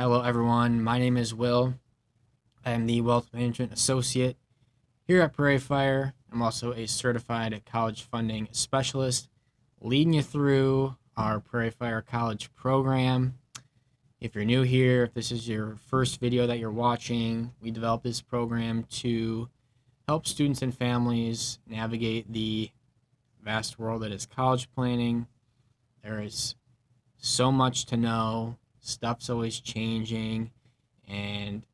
Hello, everyone. My name is Will. I am the Wealth Management Associate here at PrairieFire. I'm also a certified college funding specialist, leading you through our PrairieFire College program. If you're new here, if this is your first video that you're watching, we developed this program to help students and families navigate the vast world that is college planning. There is so much to know. Stuff's always changing, and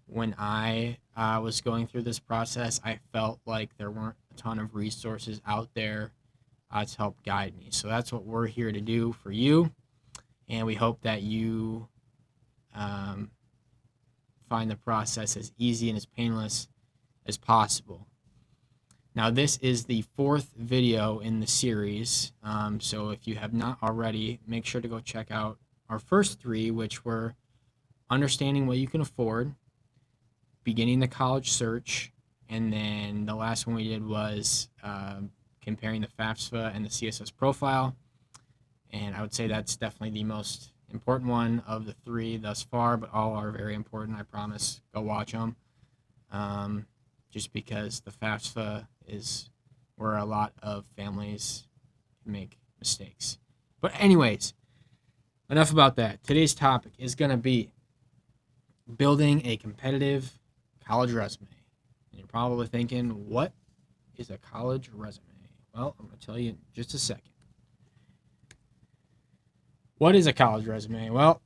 when I was going through this process, I felt like there weren't a ton of resources out there to help guide me. So that's what we're here to do for you, and we hope that you find the process as easy and as painless as possible. Now, this is the fourth video in the series, so if you have not already, make sure to go check out our first three, which were understanding what you can afford, beginning the college search, and then the last one we did was comparing the FAFSA and the CSS profile. And I would say that's definitely the most important one of the three thus far, but all are very important. I promise. Go watch them. Just because the FAFSA is where a lot of families make mistakes. But anyways, enough about that. Today's topic is going to be building a competitive college resume. And you're probably thinking, what is a college resume? Well, I'm going to tell you in just a second. What is a college resume? Well,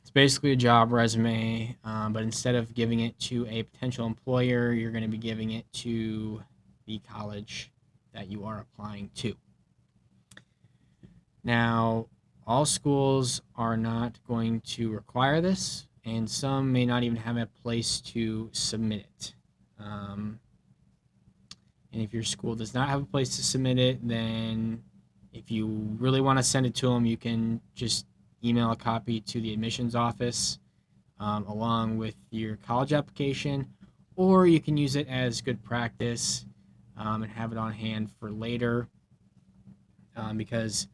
it's basically a job resume, but instead of giving it to a potential employer, you're going to be giving it to the college that you are applying to. Now, all schools are not going to require this, and some may not even have a place to submit it. And if your school does not have a place to submit it, then if you really want to send it to them, you can just email a copy to the admissions office along with your college application, or you can use it as good practice and have it on hand for later because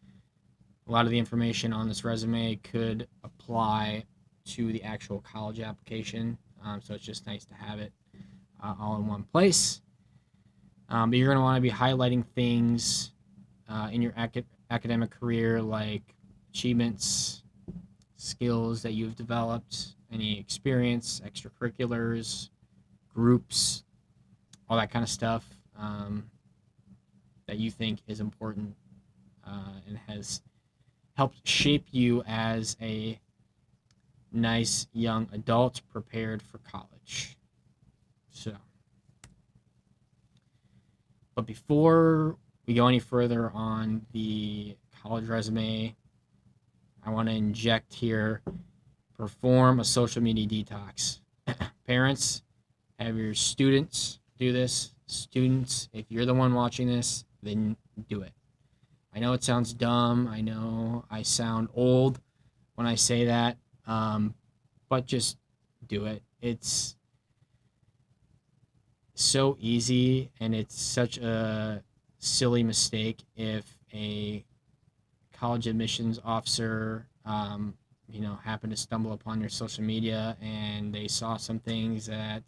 a lot of the information on this resume could apply to the actual college application, so it's just nice to have it all in one place. But you're going to want to be highlighting things in your academic career like achievements, skills that you've developed, any experience, extracurriculars, groups, all that kind of stuff that you think is important and has helped shape you as a nice young adult prepared for college. But before we go any further on the college resume, I want to inject here, perform a social media detox. Parents, have your students do this. Students, if you're the one watching this, then do it. I know it sounds dumb. I know I sound old when I say that, but just do it. It's so easy, and it's such a silly mistake if a college admissions officer, happened to stumble upon your social media and they saw some things that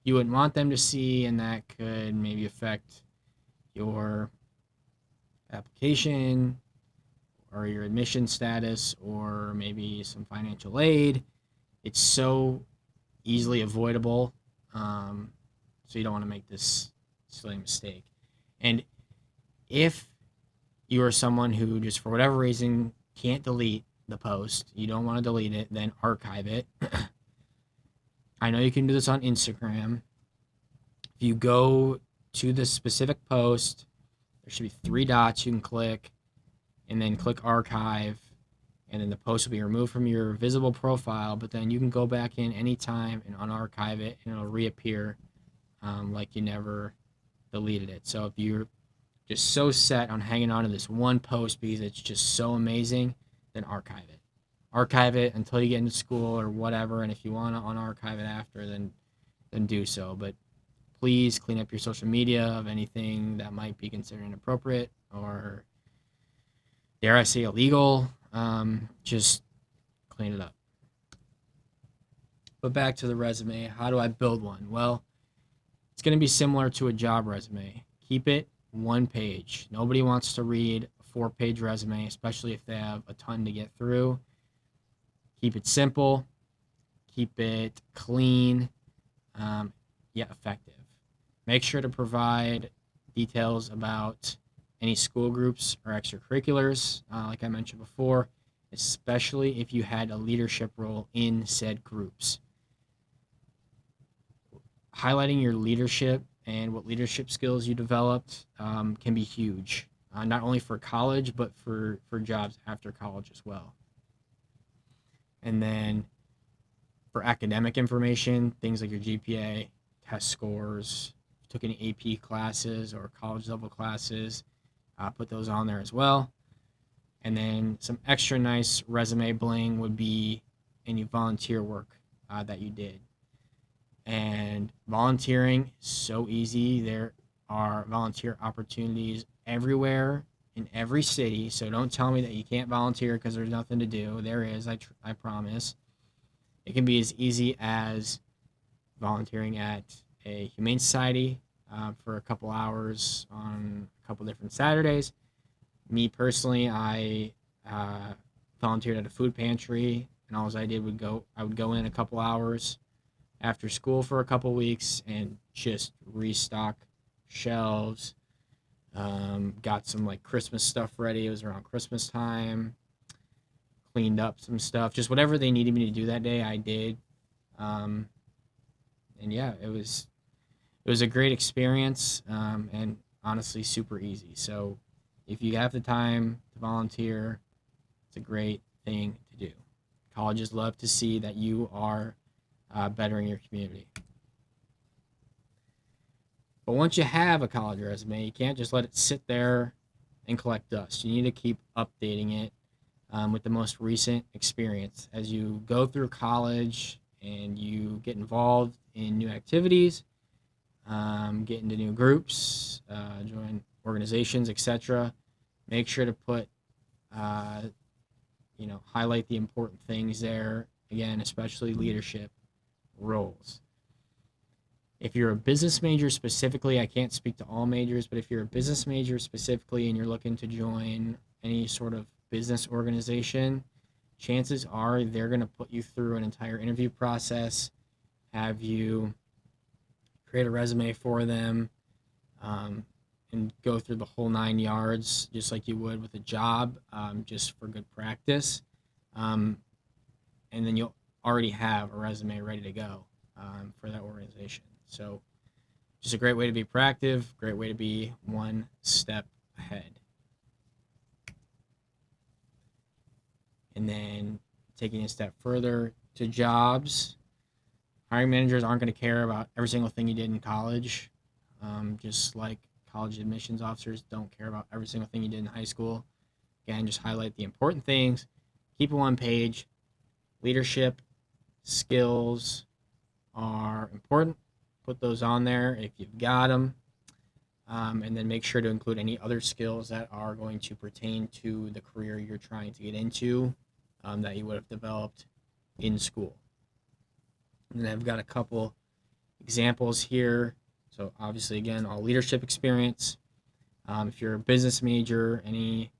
you wouldn't want them to see, and that could maybe affect your application or your admission status or maybe some financial aid. It's so easily avoidable, so you don't want to make this silly mistake. And if you are someone who just for whatever reason can't delete the post, you don't want to delete it, then archive it. I know you can do this on Instagram. If you go to the specific post, there should be 3 dots you can click, and then click archive, and then the post will be removed from your visible profile, but then you can go back in anytime and unarchive it, and it'll reappear like you never deleted it. So if you're just so set on hanging on to this one post because it's just so amazing, then archive it. Archive it until you get into school or whatever, and if you want to unarchive it after, then do so. But please clean up your social media of anything that might be considered inappropriate or, dare I say, illegal. Just clean it up. But back to the resume, how do I build one? Well, it's going to be similar to a job resume. Keep it one page. Nobody wants to read a 4-page resume, especially if they have a ton to get through. Keep it simple, keep it clean, yet effective. Make sure to provide details about any school groups or extracurriculars, like I mentioned before, especially if you had a leadership role in said groups. Highlighting your leadership and what leadership skills you developed can be huge, not only for college, but for jobs after college as well. And then for academic information, things like your GPA, test scores, took any AP classes or college level classes, put those on there as well. And then some extra nice resume bling would be any volunteer work that you did. And volunteering, so easy. There are volunteer opportunities everywhere in every city. So don't tell me that you can't volunteer because there's nothing to do. There is, I promise. It can be as easy as volunteering at a humane society for a couple hours on a couple different Saturdays. Me personally, I volunteered at a food pantry, and all I did I would go in a couple hours after school for a couple weeks and just restock shelves. Got some like Christmas stuff ready. It was around Christmas time. Cleaned up some stuff, just whatever they needed me to do that day, I did. And yeah, it was a great experience, and honestly super easy. So if you have the time to volunteer, it's a great thing to do. Colleges love to see that you are bettering your community. But once you have a college resume, you can't just let it sit there and collect dust. You need to keep updating it with the most recent experience. As you go through college and you get involved in new activities, get into new groups, join organizations, etc., make sure to put, highlight the important things there. Again, especially leadership roles. If you're a business major specifically, I can't speak to all majors, but if you're a business major specifically and you're looking to join any sort of business organization, chances are they're going to put you through an entire interview process, have you create a resume for them, and go through the whole 9 yards, just like you would with a job, just for good practice. And then you'll already have a resume ready to go for that organization. So just a great way to be proactive, great way to be one step ahead. And then taking a step further to jobs, hiring managers aren't going to care about every single thing you did in college, just like college admissions officers don't care about every single thing you did in high school. Again, just highlight the important things, keep it one page. Leadership skills are important. Put those on there if you've got them. And then make sure to include any other skills that are going to pertain to the career you're trying to get into, that you would have developed in school. And then I've got a couple examples here. So obviously, again, all leadership experience. If you're a business major, any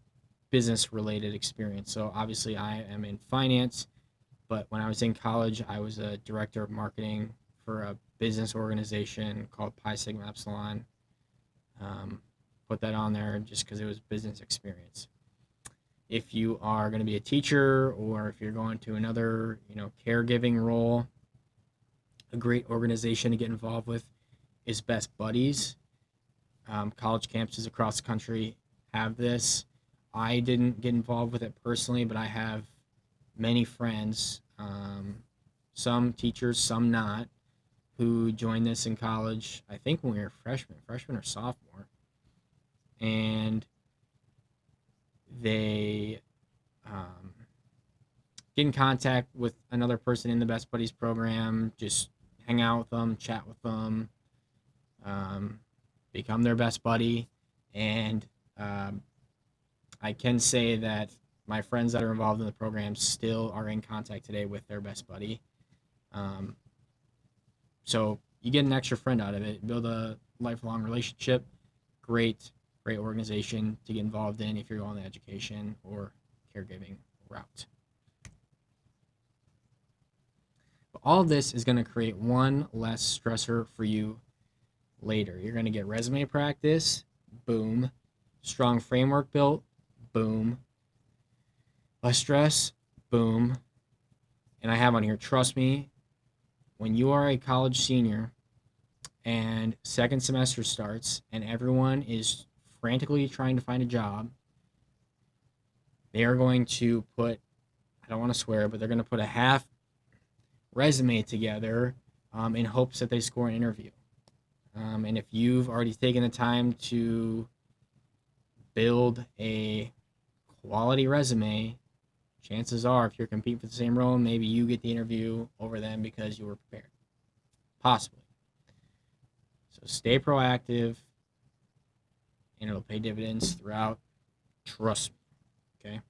business-related experience. So obviously, I am in finance, but when I was in college, I was a director of marketing for a business organization called Pi Sigma Epsilon. Put that on there just because it was business experience. If you are going to be a teacher or if you're going to another, caregiving role, a great organization to get involved with is Best Buddies. College campuses across the country have this. I didn't get involved with it personally, but I have many friends, some teachers, some not, who joined this in college, I think when we were freshman or sophomore. And they get in contact with another person in the Best Buddies program, just hang out with them, chat with them, become their best buddy. And I can say that my friends that are involved in the program still are in contact today with their best buddy. So you get an extra friend out of it, build a lifelong relationship. Great, great organization to get involved in if you're going the education or caregiving route. But all of this is going to create one less stressor for you later. You're going to get resume practice, boom. Strong framework built, boom. Less stress, boom. And I have on here, trust me, when you are a college senior and second semester starts and everyone is frantically trying to find a job, they are going to put, I don't want to swear, but they're going to put a half resume together in hopes that they score an interview. And if you've already taken the time to build a quality resume, chances are if you're competing for the same role, maybe you get the interview over them because you were prepared. Possibly. So stay proactive and it'll pay dividends throughout. Trust me. Okay.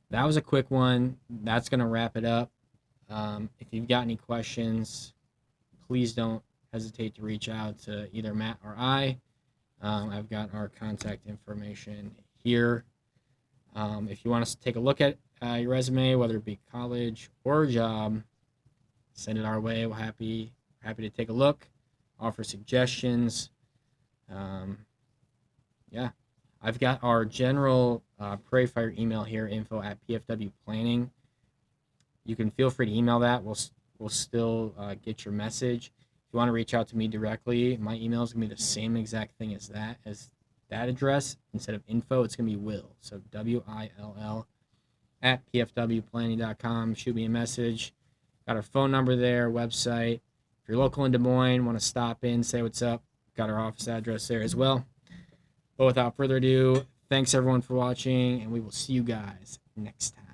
That was a quick one. That's going to wrap it up. If you've got any questions, please don't hesitate to reach out to either Matt or I. I've got our contact information here. If you want us to take a look at your resume, whether it be college or job, send it our way. We're happy to take a look, offer suggestions. Yeah, I've got our general PrairieFire email here, info@PFW Planning. You can feel free to email that. We'll still get your message. If you want to reach out to me directly, my email is going to be the same exact thing as that address. Instead of info, it's going to be will. So WILL at pfwplanning.com. Shoot me a message. Got our phone number there, website. If you're local in Des Moines, want to stop in, say what's up, got our office address there as well. But without further ado, thanks everyone for watching, and we will see you guys next time.